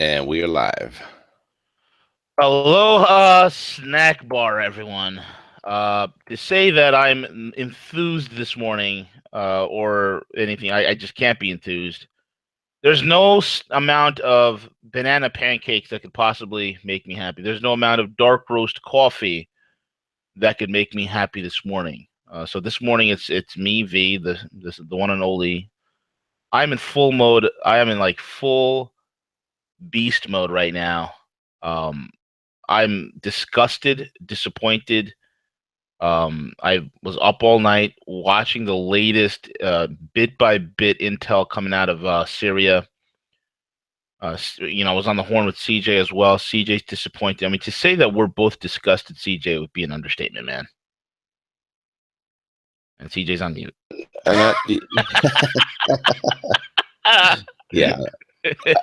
And we are live. Aloha snack bar, everyone. To say that I'm enthused this morning, or anything, I just can't be enthused. There's no amount of banana pancakes that could possibly make me happy. There's no amount of dark roast coffee that could make me happy this morning. So this morning it's me, V, the one and only. I'm in full mode. I am in like full beast mode right now. Um, I'm disgusted, disappointed. I was up all night watching the latest bit by bit intel coming out of Syria. I was on the horn with CJ as well. CJ's disappointed. I mean, to say that we're both disgusted, CJ, would be an understatement, man. And CJ's on mute. And yeah,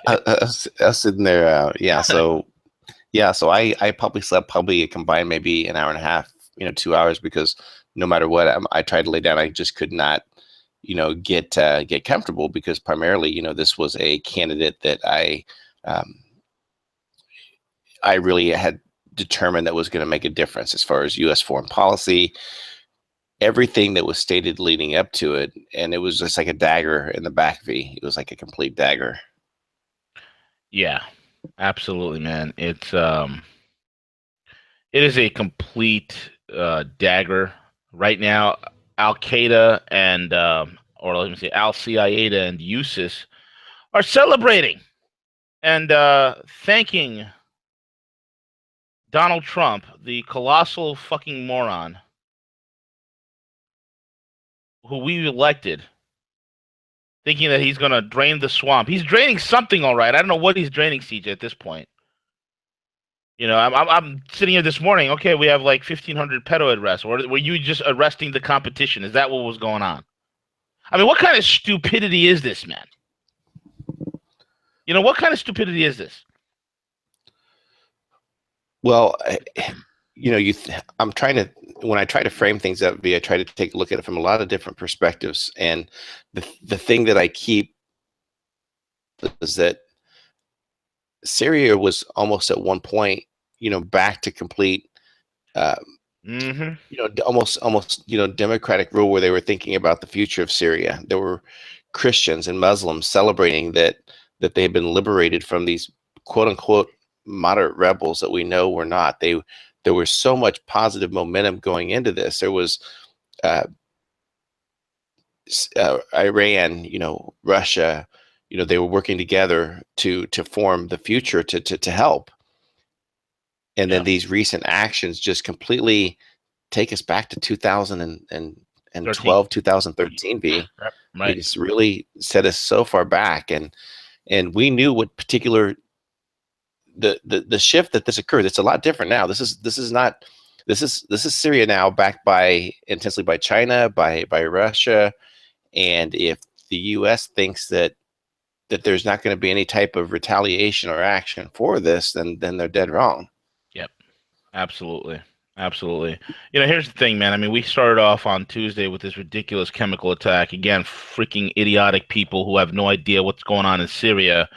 I was sitting there. So I probably slept a combined maybe an hour and a half, 2 hours, because no matter what, I tried to lay down. I just could not, get comfortable, because primarily, this was a candidate that I really had determined that was going to make a difference as far as U.S. foreign policy, everything that was stated leading up to it. And it was just like a dagger in the back, V. It was like a complete dagger. Yeah, absolutely, man. It is a complete dagger right now. Al Qaeda and or let me say Al Qaeda and USIS are celebrating and thanking Donald Trump, the colossal fucking moron who we elected, thinking that he's going to drain the swamp. He's draining something, all right. I don't know what he's draining, CJ, at this point. I'm sitting here this morning. Okay, we have like 1,500 pedo arrests. Or were you just arresting the competition? Is that what was going on? I mean, what kind of stupidity is this, man? What kind of stupidity is this? Well, I'm trying to, when I try to frame things up, I try to take a look at it from a lot of different perspectives. And the thing that I keep is that Syria was almost at one point, back to complete, almost, democratic rule, where they were thinking about the future of Syria. There were Christians and Muslims celebrating that they had been liberated from these quote unquote moderate rebels that we know were not. There was so much positive momentum going into this. There was Iran, Russia, they were working together to form the future, to help. And then these recent actions just completely take us back to 2012, 2013, V. Right. It's really set us so far back, and we knew what particular the shift that this occurred. It's a lot different now. This is Syria now, backed intensely by China, by Russia. And if the U.S. thinks that there's not going to be any type of retaliation or action for this, then they're dead wrong. Yep, absolutely. Here's the thing, man. I mean, we started off on Tuesday with this ridiculous chemical attack. Again, freaking idiotic people who have no idea what's going on in Syria.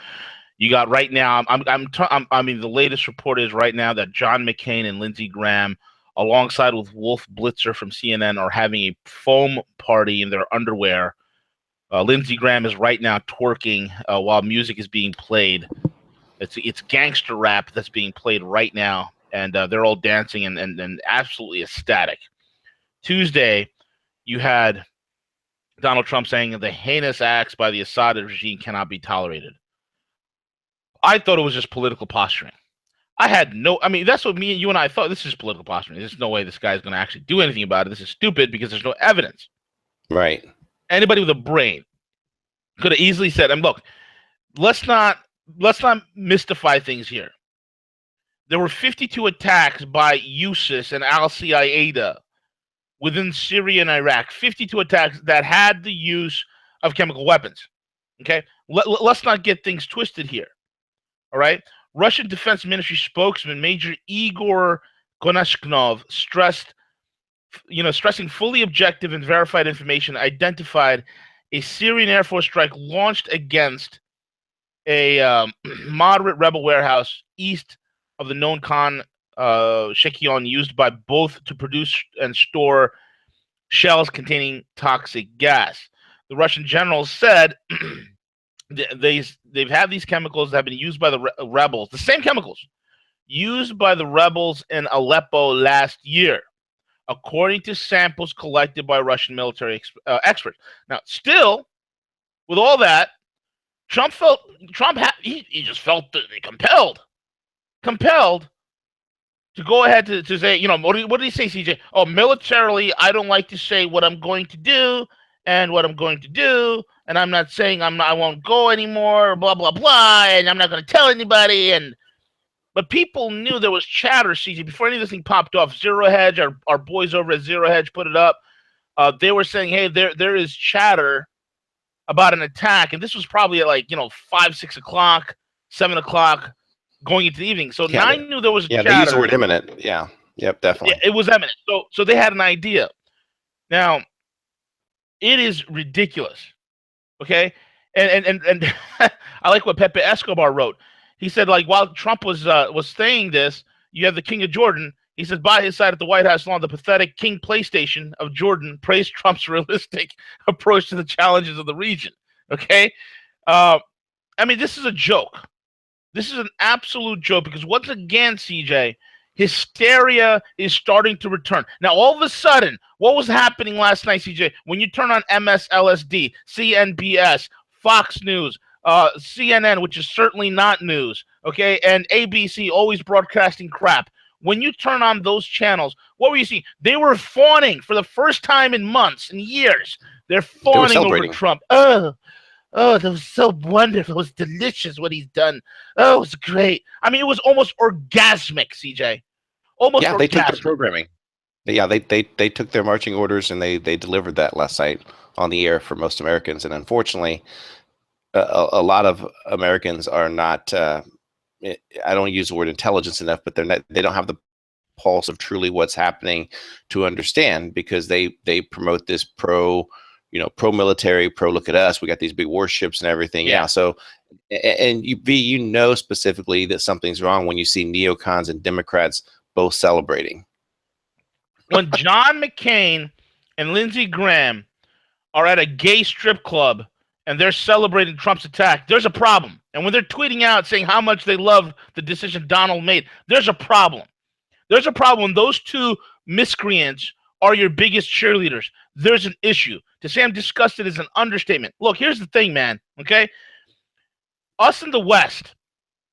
You got right now. I mean, the latest report is right now that John McCain and Lindsey Graham, alongside with Wolf Blitzer from CNN, are having a foam party in their underwear. Lindsey Graham is right now twerking while music is being played. It's gangster rap that's being played right now, and they're all dancing and absolutely ecstatic. Tuesday, you had Donald Trump saying the heinous acts by the Assad regime cannot be tolerated. I thought it was just political posturing. I mean, that's what me and you and I thought. This is political posturing. There's no way this guy's going to actually do anything about it. This is stupid because there's no evidence. Right. Anybody with a brain could have easily said, and look, let's not mystify things here. There were 52 attacks by USIS and Al Qaeda within Syria and Iraq. 52 attacks that had the use of chemical weapons. Okay, let's not get things twisted here. All right. Russian Defense Ministry spokesman Major Igor Konashkov stressing fully objective and verified information, identified a Syrian Air Force strike launched against a moderate rebel warehouse east of the known Khan Shekion, used by both to produce and store shells containing toxic gas. The Russian generals said they've had these chemicals that have been used by the rebels, the same chemicals used by the rebels in Aleppo last year, according to samples collected by Russian military experts. Now, still, with all that, he just felt compelled to go ahead to say, what did he say, CJ? Oh, militarily, I don't like to say what I'm going to do and what I'm going to do, and I'm not saying I won't go anymore, blah blah blah, and I'm not going to tell anybody. But people knew there was chatter, CJ, before any of this thing popped off. Zero Hedge, our boys over at Zero Hedge put it up. They were saying, hey, there is chatter about an attack, and this was probably at 5, 6 o'clock, 7 o'clock, going into the evening. So Yeah, I knew there was chatter. They use the word imminent. Yeah, yep, definitely. It was imminent. So they had an idea. Now, it is ridiculous. Okay, and I like what Pepe Escobar wrote. He said, while Trump was saying this, you have the King of Jordan. He says, by his side at the White House lawn, the pathetic King PlayStation of Jordan praised Trump's realistic approach to the challenges of the region. Okay, this is a joke. This is an absolute joke, because once again, CJ, hysteria is starting to return. Now, all of a sudden, what was happening last night, CJ? When you turn on MSLSD, CNBS, Fox News, CNN, which is certainly not news, okay, and ABC, always broadcasting crap. When you turn on those channels, what were you seeing? They were fawning for the first time in months and years. They're fawning over Trump. Oh, that was so wonderful. It was delicious what he's done. Oh, it was great. It was almost orgasmic, CJ. Almost orgasmic. They took their programming. Yeah, they took their marching orders and they delivered that last night on the air for most Americans. And unfortunately, a lot of Americans are not. I don't use the word intelligence enough, but they don't have the pulse of truly what's happening to understand, because they promote this pro-military, look at us, we got these big warships and everything. Yeah. So, and you specifically that something's wrong when you see neocons and Democrats both celebrating. When John McCain and Lindsey Graham are at a gay strip club and they're celebrating Trump's attack, there's a problem. And when they're tweeting out saying how much they love the decision Donald made, there's a problem. There's a problem when those two miscreants are your biggest cheerleaders. There's an issue. To say I'm disgusted is an understatement. Look, here's the thing, man, okay? Us in the West,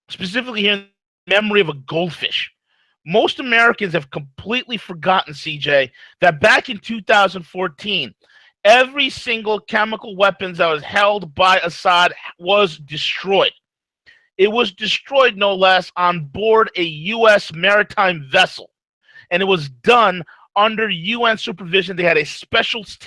specifically here in memory of a goldfish, most Americans have completely forgotten, CJ, that back in 2014, every single chemical weapons that was held by Assad was destroyed. It was destroyed, no less, on board a U.S. maritime vessel. And it was done under UN supervision. They had a specialist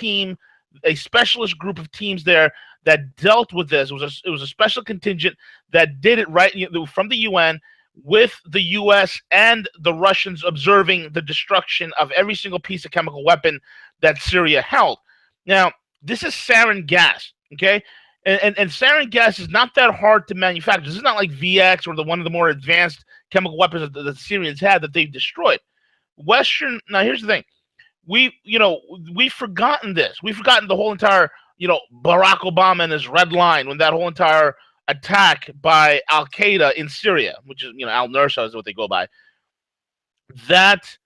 group of teams there that dealt with this. It was a special contingent that did it right from the UN, with the U.S. and the Russians observing the destruction of every single piece of chemical weapon that Syria held. Now, this is sarin gas, okay? And sarin gas is not that hard to manufacture. This is not like VX or one of the more advanced chemical weapons that the Syrians had that they've destroyed. Now, here's the thing. We've forgotten this. We've forgotten the whole entire, Barack Obama and his red line, when that whole entire attack by Al-Qaeda in Syria, which is, al-Nusra is what they go by. That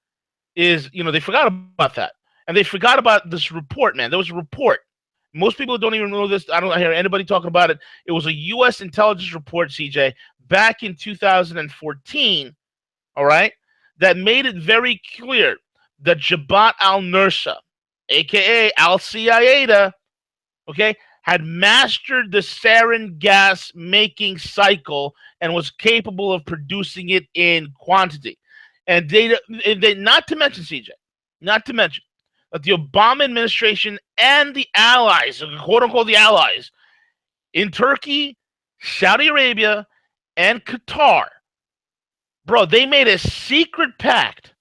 is, they forgot about that. And they forgot about this report, man. There was a report. Most people don't even know this. I don't hear anybody talking about it. It was a U.S. intelligence report, CJ, back in 2014, all right, that made it very clear that Jabhat al-Nusra, a.k.a. al-Qaeda, okay, had mastered the sarin gas making cycle and was capable of producing it in quantity. And they not to mention, CJ, not to mention that the Obama administration and the allies, quote unquote, the allies in Turkey, Saudi Arabia, and Qatar, bro, they made a secret pact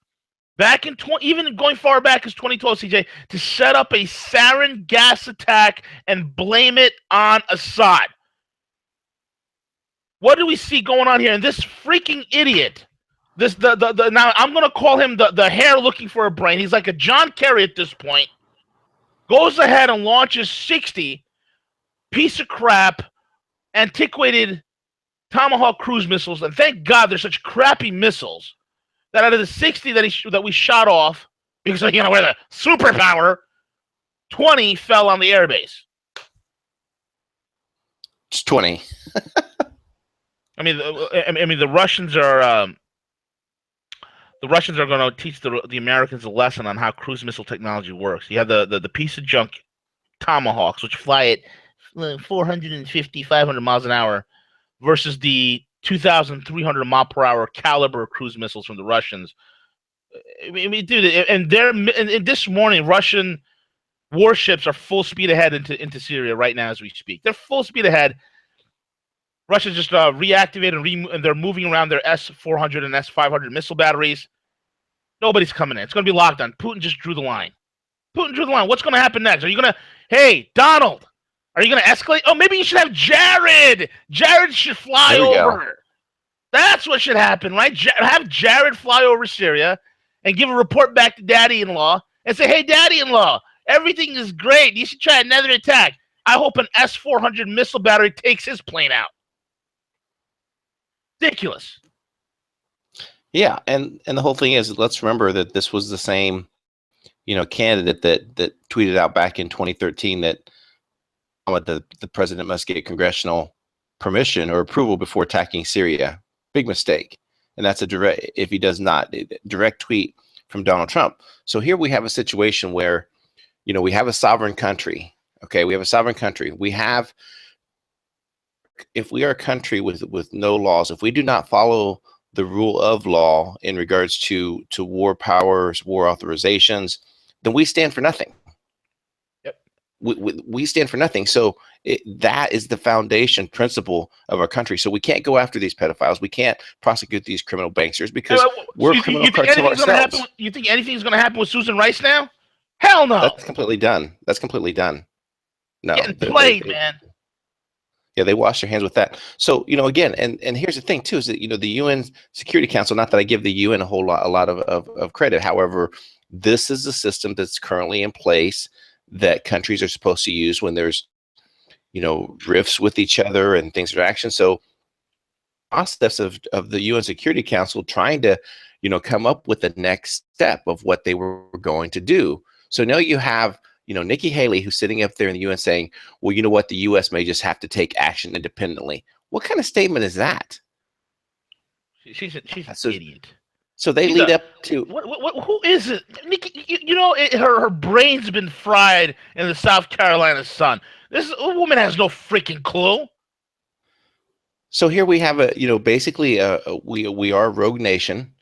back in even going far back as 2012, CJ, to set up a sarin gas attack and blame it on Assad. What do we see going on here? And this freaking idiot, now I'm gonna call him the hair looking for a brain. He's like a John Kerry at this point. Goes ahead and launches 60 piece of crap, antiquated Tomahawk cruise missiles, and thank God they're such crappy missiles that out of the 60 that we shot off, because we're the superpower, 20 fell on the airbase. It's 20. I mean, the Russians are going to teach the Americans a lesson on how cruise missile technology works. You have the piece of junk Tomahawks, which fly at 450, 500 miles an hour, versus the 2,300 mile per hour caliber cruise missiles from the Russians. I mean, dude, and this morning, Russian warships are full speed ahead into Syria right now as we speak. They're full speed ahead. Russia just reactivated and they're moving around their S-400 and S-500 missile batteries. Nobody's coming in. It's going to be locked down. Putin just drew the line. What's going to happen next? Are you going to, hey, Donald, are you going to escalate? Oh, maybe you should have Jared. Jared should fly over. Go. That's what should happen, right? Have Jared fly over Syria and give a report back to Daddy-in-law and say, hey, Daddy-in-law, everything is great. You should try another attack. I hope an S-400 missile battery takes his plane out. Ridiculous. Yeah, and the whole thing is, let's remember that this was the same, candidate that tweeted out back in 2013 that the president must get congressional permission or approval before attacking Syria. Big mistake. And that's if he does not, direct tweet from Donald Trump. So here we have a situation where, we have a sovereign country. Okay, we have a sovereign country. If we are a country with no laws, if we do not follow the rule of law in regards to war powers, war authorizations, then we stand for nothing. Yep. We stand for nothing. So that is the foundation principle of our country. So we can't go after these pedophiles. We can't prosecute these criminal banksters because we're criminal cartel ourselves. You think anything's going to happen with Susan Rice now? Hell no. That's completely done. No. Getting played, man. Yeah, they wash their hands with that. So, again, and here's the thing too, is that, the UN Security Council, not that I give the UN a lot of credit. However, this is the system that's currently in place that countries are supposed to use when there's, rifts with each other and things of action. So process of the UN Security Council trying to, come up with the next step of what they were going to do. So now you have, Nikki Haley, who's sitting up there in the UN saying, well, you know what, the US may just have to take action independently. What kind of statement is that? She's an idiot. So they lead up to who is it? Nikki, her brain's been fried in the South Carolina sun. This woman has no freaking clue. So here we have basically we are a rogue nation,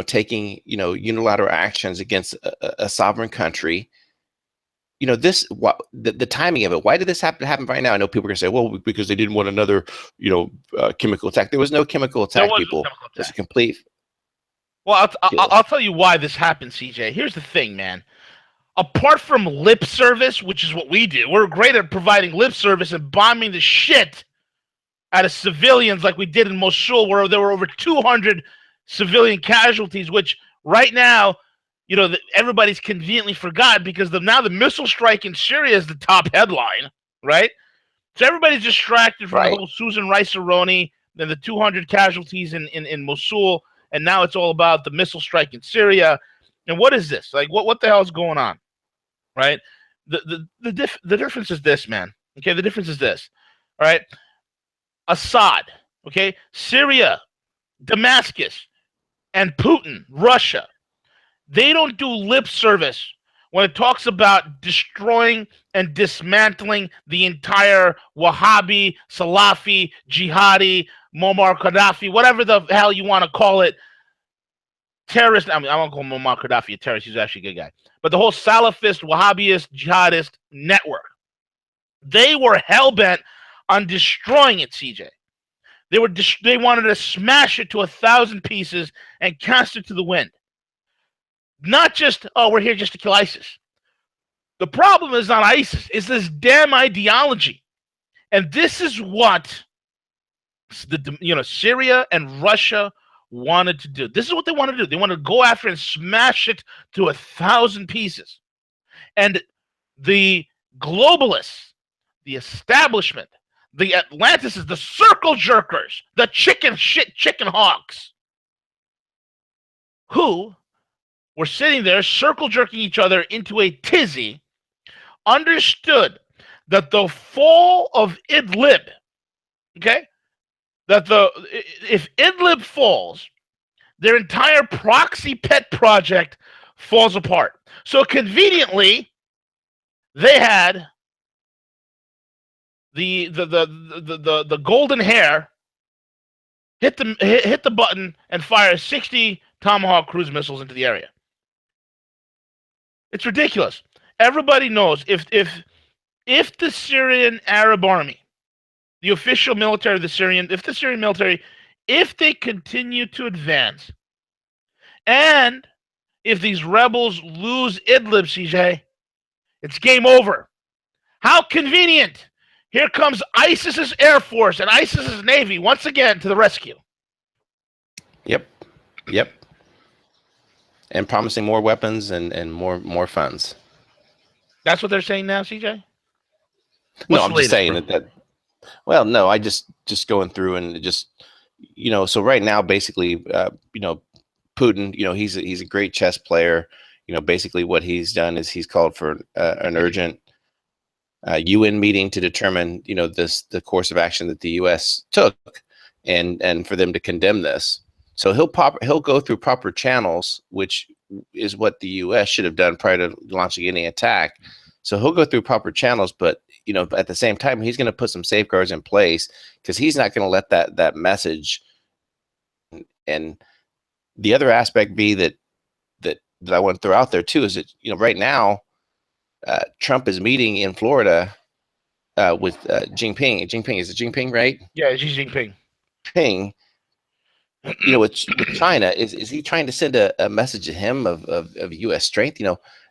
taking unilateral actions against a sovereign country. The timing of it. Why did this happen right now? I know people are going to say, well, because they didn't want another chemical attack. There was no chemical attack, people. It's a complete. Well, I'll tell you why this happened, CJ. Here's the thing, man. Apart from lip service, which is what we do, we're great at providing lip service and bombing the shit out of civilians like we did in Mosul, where there were over 200 civilian casualties, which right now, everybody's conveniently forgot because now the missile strike in Syria is the top headline, right? So everybody's distracted from the whole Susan Rice-A-Roni, then the 200 casualties in Mosul, and now it's all about the missile strike in Syria. And what is this? Like, what the hell is going on, right? The difference is this, man. Okay, the difference is this. All right, Assad. Okay, Syria, Damascus, and Putin, Russia. They don't do lip service when it talks about destroying and dismantling the entire Wahhabi, Salafi, Jihadi, Muammar Gaddafi, whatever the hell you want to call it, terrorist. I won't call Muammar Gaddafi a terrorist. He's actually a good guy. But the whole Salafist, Wahhabist, jihadist network, they were hell-bent on destroying it, CJ. They wanted to smash it to 1,000 pieces and cast it to the wind. Not just, we're here just to kill ISIS. The problem is not ISIS. It's this damn ideology. And this is what Syria and Russia wanted to do. This is what they wanted to do. They wanted to go after and smash it to 1,000 pieces. And the globalists, the establishment, the Atlantists, the circle jerkers, the chicken hawks, who were sitting there circle jerking each other into a tizzy, understood that the fall of Idlib, okay, that if Idlib falls, their entire proxy pet project falls apart. So conveniently, they had the golden hair hit the button and fire 60 Tomahawk cruise missiles into the area. It's ridiculous. Everybody knows if the Syrian Arab army, the official military of the Syrian military, if they continue to advance, and if these rebels lose Idlib, CJ, it's game over. How convenient! Here comes ISIS's Air Force and ISIS's Navy once again to the rescue. Yep. And promising more weapons and more funds. That's what they're saying now, CJ? No, I'm just saying that. Well, no, I just going through and just, so right now, basically, Putin, he's a great chess player. Basically what he's done is he's called for an urgent UN meeting to determine, the course of action that the U.S. took, and for them to condemn this. So he'll go through proper channels, which is what the U.S. should have done prior to launching any attack. So he'll go through proper channels, but at the same time, he's going to put some safeguards in place, because he's not going to let that message. And the other aspect be that I want to throw out there too is that right now, Trump is meeting in Florida with Jinping. Jinping, is it Jinping, right? Yeah, Xi Jinping. Ping. With China, is he trying to send a message to him of U.S. strength?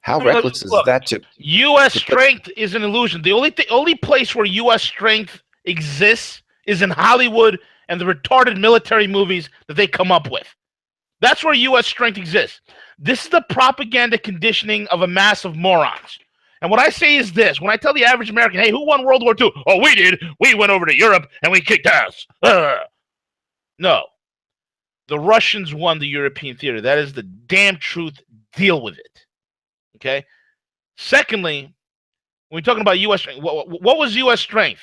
How reckless is that? To U.S. strength is an illusion. The only place where U.S. strength exists is in Hollywood and the retarded military movies that they come up with. That's where U.S. strength exists. This is the propaganda conditioning of a mass of morons. And what I say is this: when I tell the average American, "Hey, who won World War II?" "Oh, we did. We went over to Europe and we kicked ass." No. The Russians won the European theater. That is the damn truth. Deal with it. Okay? Secondly, when we're talking about U.S. strength, what was U.S. strength?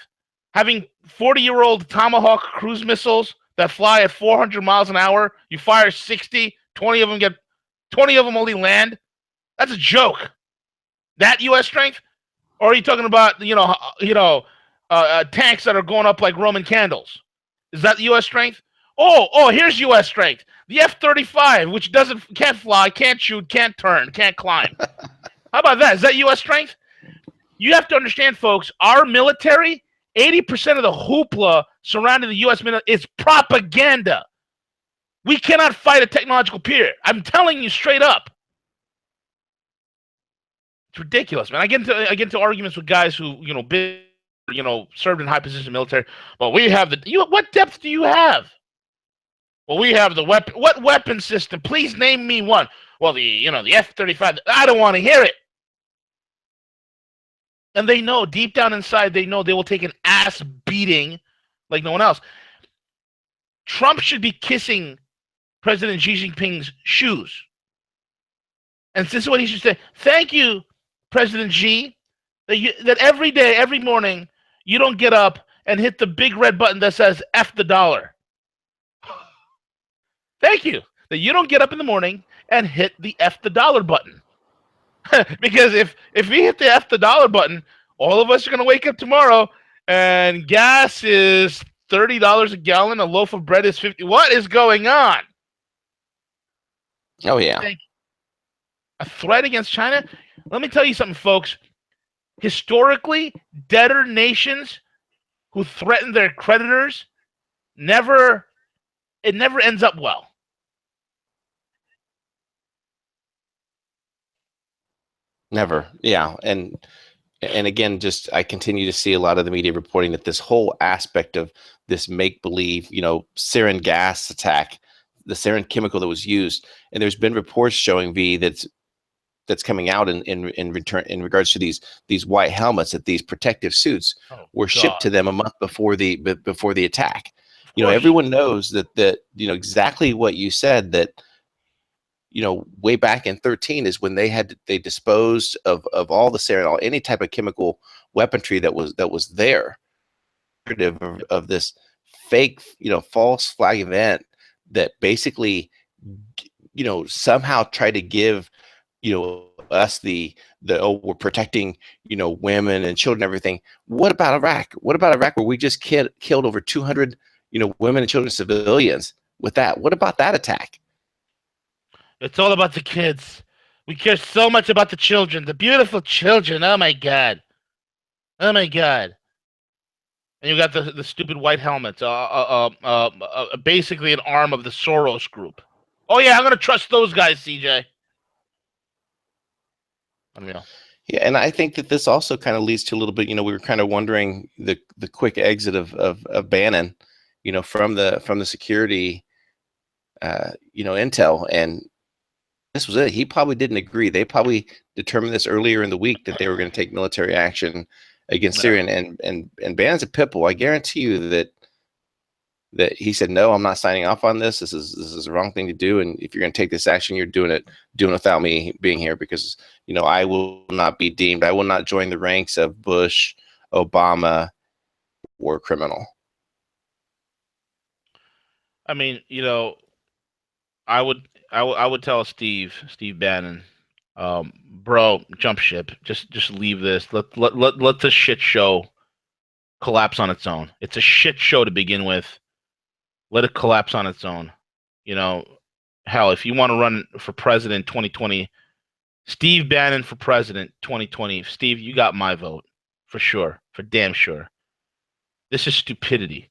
Having 40-year-old Tomahawk cruise missiles that fly at 400 miles an hour, you fire 60, 20 of them only land? That's a joke. That U.S. strength? Or are you talking about, tanks that are going up like Roman candles? Is that U.S. strength? Oh, here's U.S. strength. The F-35, which can't fly, can't shoot, can't turn, can't climb. How about that? Is that U.S. strength? You have to understand, folks, our military, 80% of the hoopla surrounding the U.S. military is propaganda. We cannot fight a technological peer. I'm telling you straight up. It's ridiculous, man. I get into arguments with guys who, served in high positions in the military. Well, we have what depth do you have? Well, we have the weapon. What weapon system? Please name me one. Well, the F-35. I don't want to hear it. And they know, deep down inside, they know they will take an ass beating like no one else. Trump should be kissing President Xi Jinping's shoes. And this is what he should say: "Thank you, President Xi, that every day, every morning, you don't get up and hit the big red button that says F the dollar. Thank you that you don't get up in the morning and hit the F the dollar button." Because if we hit the F the dollar button, all of us are going to wake up tomorrow and gas is $30 a gallon, a loaf of bread is 50. What is going on? Oh, yeah. A threat against China? Let me tell you something, folks. Historically, debtor nations who threaten their creditors never ends up well. Never. Yeah. And And again, just I continue to see a lot of the media reporting that this whole aspect of this make believe, sarin gas attack, the sarin chemical that was used, and there's been reports showing that's coming out in return in regards to these white helmets, that these protective suits Oh were shipped God. to them a month before the attack. Of course. Everyone knows that exactly what you said, that way back in 13 is when they disposed of all the sarin, any type of chemical weaponry that was there, of this fake, false flag event that basically, somehow tried to give, us the oh, we're protecting, women and children, everything. What about Iraq? What about Iraq, where we just killed over 200, women and children, civilians with that? What about that attack? It's all about the kids. We care so much about the children, the beautiful children. Oh my God. Oh my God. And you got the stupid white helmets, basically an arm of the Soros group. Oh yeah, I'm gonna trust those guys, CJ. Unreal. Yeah, and I think that this also kind of leads to a little bit. We were kind of wondering the quick exit of Bannon, from the security, intel, and this was it. He probably didn't agree. They probably determined this earlier in the week that they were going to take military action against Yeah. Syria, and Bannon's a pit bull. I guarantee you that he said, no, I'm not signing off on this. This is the wrong thing to do. And if you're going to take this action, you're doing without me being here, because, I will not be deemed, I will not join the ranks of Bush, Obama, war criminal. I mean, I would tell Steve Bannon, bro, jump ship. Just leave this. Let this shit show collapse on its own. It's a shit show to begin with. Let it collapse on its own. You know, hell, if you want to run for president 2020, Steve Bannon for president 2020. Steve, you got my vote for sure, for damn sure. This is stupidity.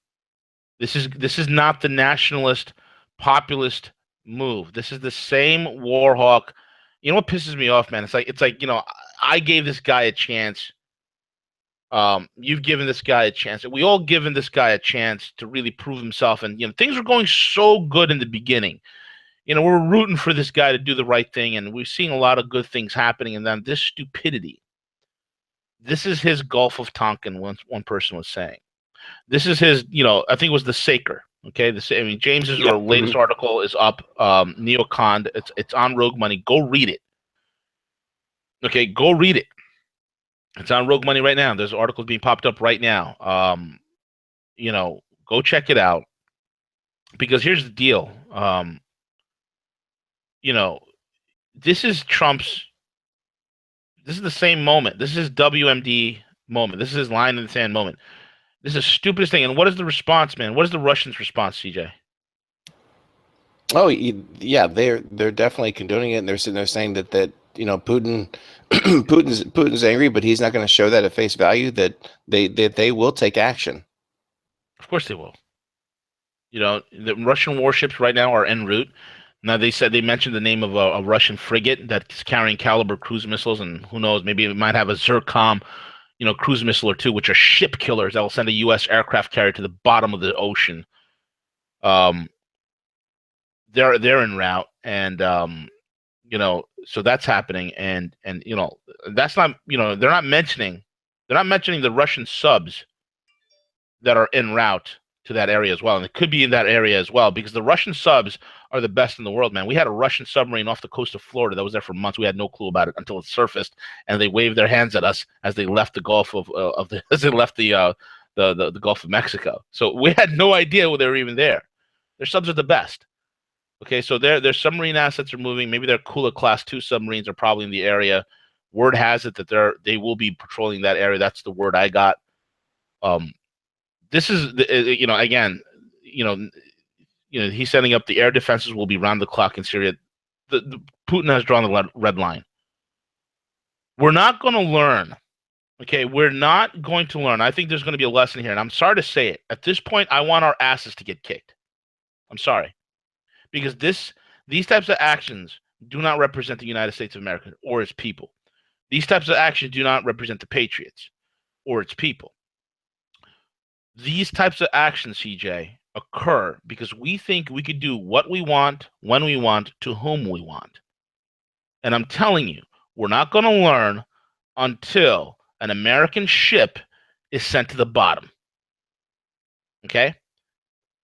This is not the nationalist populist move. This is the same war hawk. You know what pisses me off, man? It's like I gave this guy a chance. You've given this guy a chance. We all given this guy a chance to really prove himself. And things were going so good in the beginning. We're rooting for this guy to do the right thing, and we're seeing a lot of good things happening. And then this stupidity. This is his Gulf of Tonkin. One person was saying. This is his. I think it was the Saker. Okay, James's Yep. latest article is up. Neocon. It's on Rogue Money. Go read it. Okay, go read it. It's on Rogue Money right now. There's articles being popped up right now. Go check it out. Because here's the deal. This is Trump's. This is the same moment. This is WMD moment. This is his line in the sand moment. This is the stupidest thing. And what is the response, man? What is the Russians' response, CJ? Oh, yeah, they're definitely condoning it, and they're saying that Putin, Putin's angry, but he's not going to show that at face value. That they will take action. Of course they will. The Russian warships right now are en route. Now they mentioned the name of a Russian frigate that's carrying caliber cruise missiles, and who knows, maybe it might have a Zircon, cruise missile or two, which are ship killers that will send a U.S. aircraft carrier to the bottom of the ocean. They're en route, and so that's happening, and that's not, they're not mentioning the Russian subs that are en route to that area as well, and it could be in that area as well, because the Russian subs are the best in the world, man. We had a Russian submarine off the coast of Florida that was there for months. We had no clue about it until it surfaced, and they waved their hands at us as they left the Gulf as they left the Gulf of Mexico. So we had no idea they were even there. Their subs are the best. Okay, so their submarine assets are moving. Maybe their Kula Class 2 submarines are probably in the area. Word has it that they will be patrolling that area. That's the word I got. This is again, he's setting up the air defenses will be round the clock in Syria. Putin has drawn the red line. We're not going to learn. Okay, we're not going to learn. I think there's going to be a lesson here, and I'm sorry to say it. At this point, I want our asses to get kicked. I'm sorry. Because these types of actions do not represent the United States of America or its people. These types of actions do not represent the patriots or its people. These types of actions, CJ, occur because we think we could do what we want, when we want, to whom we want. And I'm telling you, we're not going to learn until an American ship is sent to the bottom. Okay?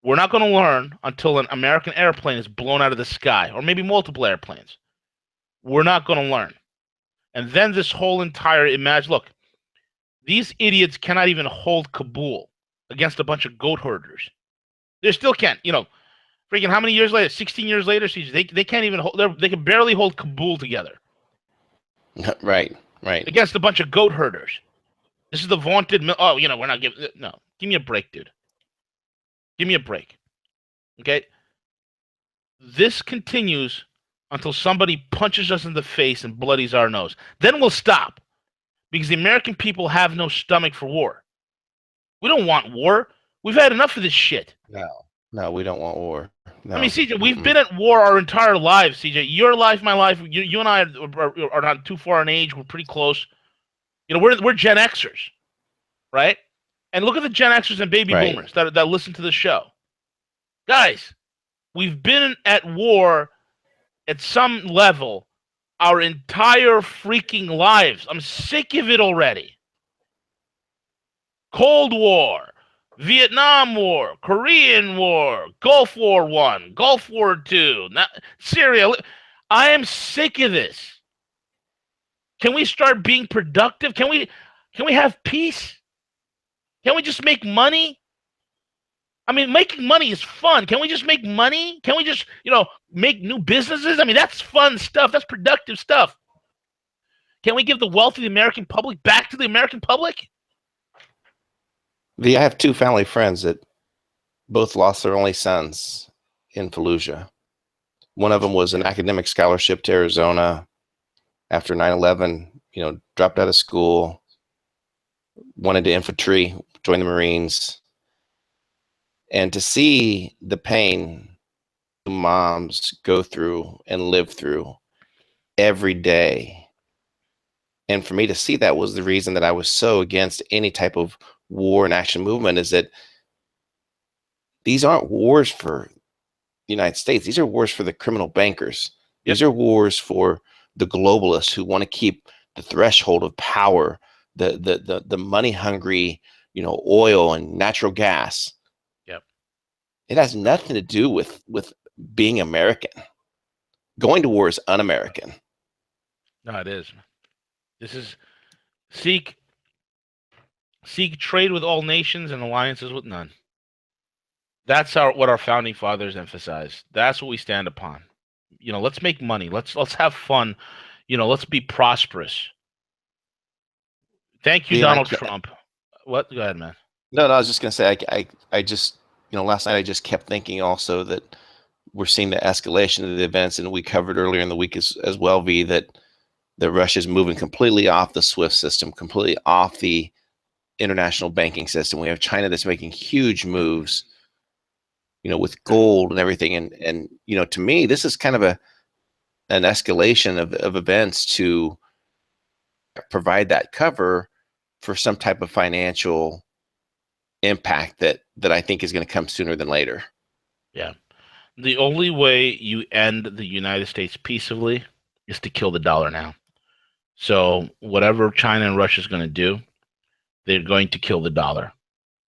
We're not going to learn until an American airplane is blown out of the sky, or maybe multiple airplanes. We're not going to learn. And then this whole entire look, these idiots cannot even hold Kabul against a bunch of goat herders. They still can't. Freaking how many years later? 16 years later, they can't even hold. They can barely hold Kabul together. Right. Against a bunch of goat herders. This is the vaunted. We're not giving. No, give me a break, dude. Give me a break. Okay. This continues until somebody punches us in the face and bloodies our nose. Then we'll stop, because the American people have no stomach for war. We don't want war. We've had enough of this shit. No, we don't want war. No. I mean, CJ, we've been at war our entire lives, CJ. Your life, my life. You and I are not too far in age. We're pretty close. We're Gen Xers, right? And look at the Gen Xers and baby boomers that listen to the show. Guys, we've been at war at some level our entire freaking lives. I'm sick of it already. Cold War, Vietnam War, Korean War, Gulf War I, Gulf War II, Syria. I am sick of this. Can we start being productive? Can we have peace? Can we just make money? I mean, making money is fun. Can we just make money? Can we just, make new businesses? I mean, that's fun stuff. That's productive stuff. Can we give the wealth of the American public back to the American public? I have two family friends that both lost their only sons in Fallujah. One of them was an academic scholarship to Arizona after 9/11, dropped out of school, went into infantry, joined the Marines. And to see the pain moms go through and live through every day. And for me to see that was the reason that I was so against any type of war and action movement, is that these aren't wars for the United States. These are wars for the criminal bankers. These are wars for the globalists who want to keep the threshold of power, the money hungry, oil and natural gas. It has nothing to do with being American. Going to war is un-American. No, it is. This is seek trade with all nations and alliances with none. That's what our founding fathers emphasized. That's what we stand upon. Let's make money. Let's have fun. Let's be prosperous. Thank you, Donald Trump. What? Go ahead, man. No, I was just gonna say I just last night I just kept thinking also that we're seeing the escalation of the events, and we covered earlier in the week as well, V, that Russia's moving completely off the SWIFT system, completely off the international banking system. We have China that's making huge moves, with gold and everything. And to me, this is kind of an escalation of events to provide that cover for some type of financial impact that I think is going to come sooner than later. Yeah. The only way you end the United States peaceably is to kill the dollar now. So whatever China and Russia is going to do, they're going to kill the dollar.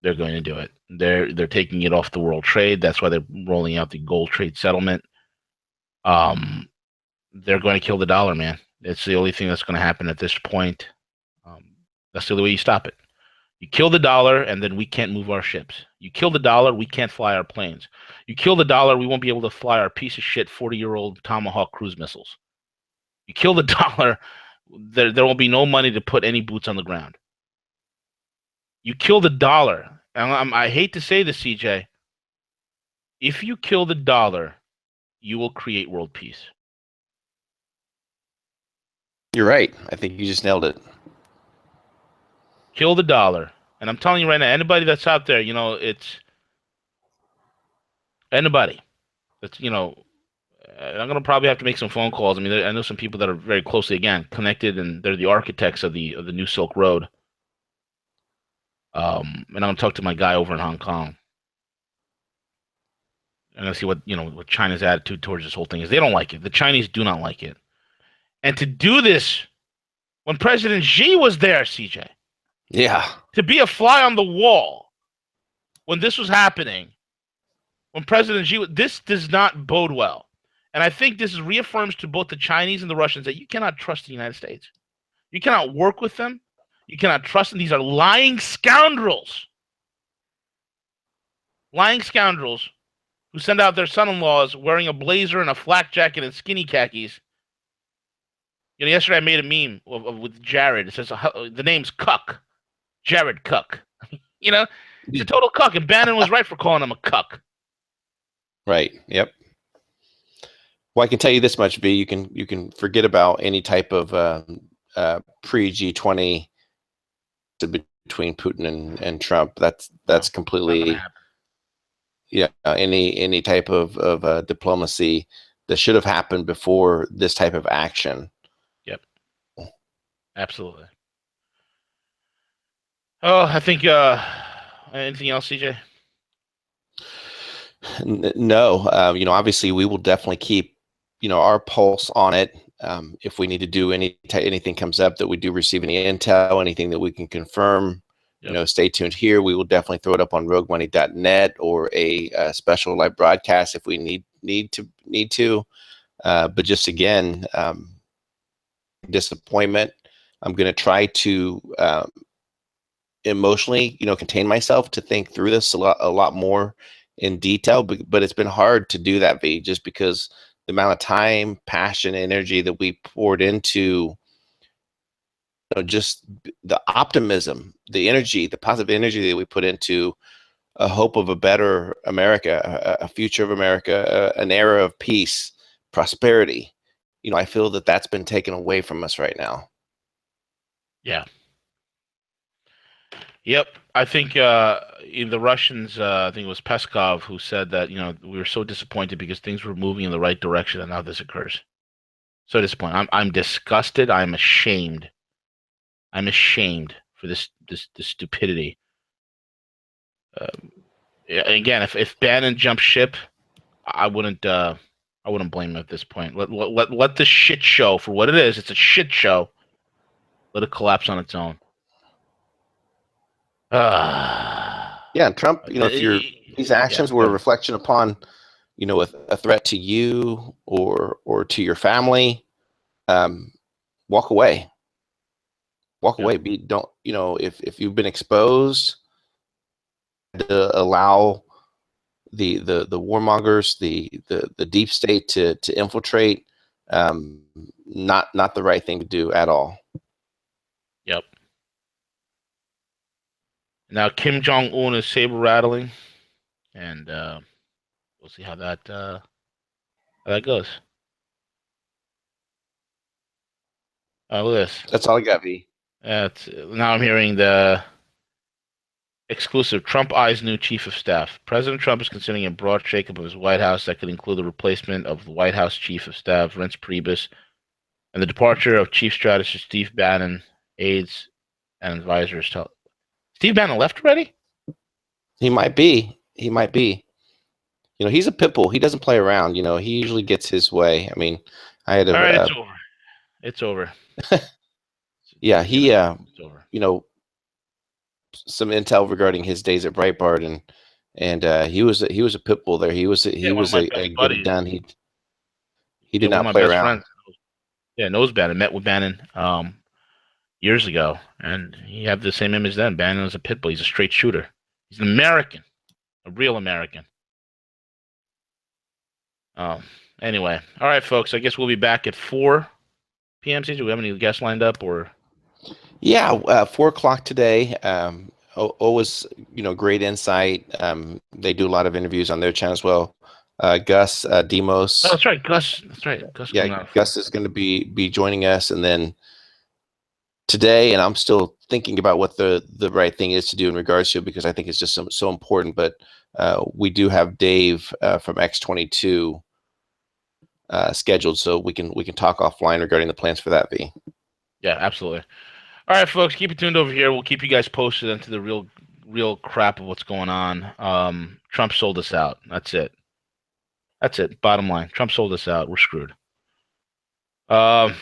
They're going to do it. They're taking it off the world trade. That's why they're rolling out the gold trade settlement. They're going to kill the dollar, man. It's the only thing that's going to happen at this point. That's the only way you stop it. You kill the dollar, and then we can't move our ships. You kill the dollar, we can't fly our planes. You kill the dollar, we won't be able to fly our piece of shit 40-year-old Tomahawk cruise missiles. You kill the dollar, there will be no money to put any boots on the ground. You kill the dollar, and I hate to say this, CJ. If you kill the dollar, you will create world peace. You're right. I think you just nailed it. Kill the dollar. And I'm telling you right now, anybody that's out there, it's anybody that's, I'm gonna probably have to make some phone calls. I mean, I know some people that are very closely again connected, and they're the architects of the new Silk Road. And I'm gonna talk to my guy over in Hong Kong. I'm gonna see what China's attitude towards this whole thing is. They don't like it. The Chinese do not like it. And to do this when President Xi was there, CJ, Yeah. to be a fly on the wall when this was happening, when President Xi, this does not bode well. And I think this reaffirms to both the Chinese and the Russians that you cannot trust the United States. You cannot work with them. You cannot trust them. These are lying scoundrels. Lying scoundrels who send out their son-in-laws wearing a blazer and a flak jacket and skinny khakis. Yesterday I made a meme with Jared. It says the name's Cuck. Jared Cuck. He's a total cuck, and Bannon was right for calling him a cuck. Right. Yep. Well, I can tell you this much, V. You can forget about any type of pre G20 between Putin and Trump. That's completely any type of diplomacy that should have happened before this type of action. Yep. Absolutely. Oh, I think anything else, CJ? No. Obviously we will definitely keep our pulse on it. If we need to do anything comes up that we do receive any intel, anything that we can confirm, stay tuned here. We will definitely throw it up on roguemoney.net or a special live broadcast if we need to. But just again, disappointment. I'm going to try to emotionally, contain myself to think through this a lot more in detail. But it's been hard to do that, V, just because the amount of time, passion, energy that we poured into just the optimism, the energy, the positive energy that we put into a hope of a better America, a future of America, an era of peace, prosperity. I feel that that's been taken away from us right now. Yeah. Yep. I think the Russians, I think it was Peskov who said that, we were so disappointed because things were moving in the right direction and now this occurs. So disappointed. I'm disgusted. I'm ashamed. I'm ashamed for this stupidity. Again, if Bannon jumped ship, I wouldn't blame him at this point. Let this shit show for what it is. It's a shit show. Let it collapse on its own. Yeah, and Trump, if these actions were a reflection upon, a threat to you or to your family, walk away. Walk away. If you've been exposed, to allow the warmongers, the deep state to infiltrate, not the right thing to do at all. Yep. Now Kim Jong-un is saber rattling, and we'll see how that goes. Look at this. That's all I got, V. Now I'm hearing the exclusive. Trump eyes new chief of staff. President Trump is considering a broad shakeup of his White House that could include the replacement of the White House chief of staff, Reince Priebus, and the departure of chief strategist Steve Bannon, aides and advisors. Steve Bannon left already? He might be. He's a pit bull. He doesn't play around. He usually gets his way. I mean, I had a. All right, it's over. Yeah, he. It's over. Some intel regarding his days at Breitbart, and he was a pit bull there. He was a get it done. He did not play around. Friends. Yeah, knows Bannon. Met with Bannon years ago, and he had the same image then. Bannon was a pit bull. He's a straight shooter. He's an American, a real American. Anyway, all right, folks. I guess we'll be back at 4 p.m. Do we have any guests lined up or? Yeah, 4:00 today. Always, great insight. They do a lot of interviews on their channel as well. Gus Demos. Oh, that's right, Gus. That's right, Gus. Yeah, Gus is going to be joining us, and then today, and I'm still thinking about what the right thing is to do in regards to it, because I think it's just so important. But we do have Dave from X22 scheduled so we can talk offline regarding the plans for that. V. Yeah, absolutely. All right, folks, keep it tuned over here. We'll keep you guys posted into the real crap of what's going on. Trump sold us out. That's it. That's it. Bottom line. Trump sold us out. We're screwed. I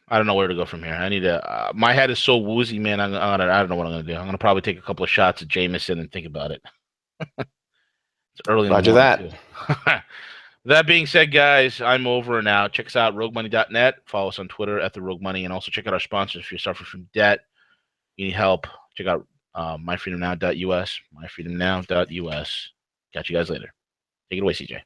don't know where to go from here. I need to. My head is so woozy, man. I don't know what I'm gonna do. I'm gonna probably take a couple of shots of Jameson and think about it. It's early in the Roger morning that. too. That being said, guys, I'm over and out. Check us out, roguemoney.net. Follow us on Twitter at the Rogue Money, and also check out our sponsors if you're suffering from debt. You need help. Check out myfreedomnow.us, myfreedomnow.us. Catch you guys later. Take it away, CJ.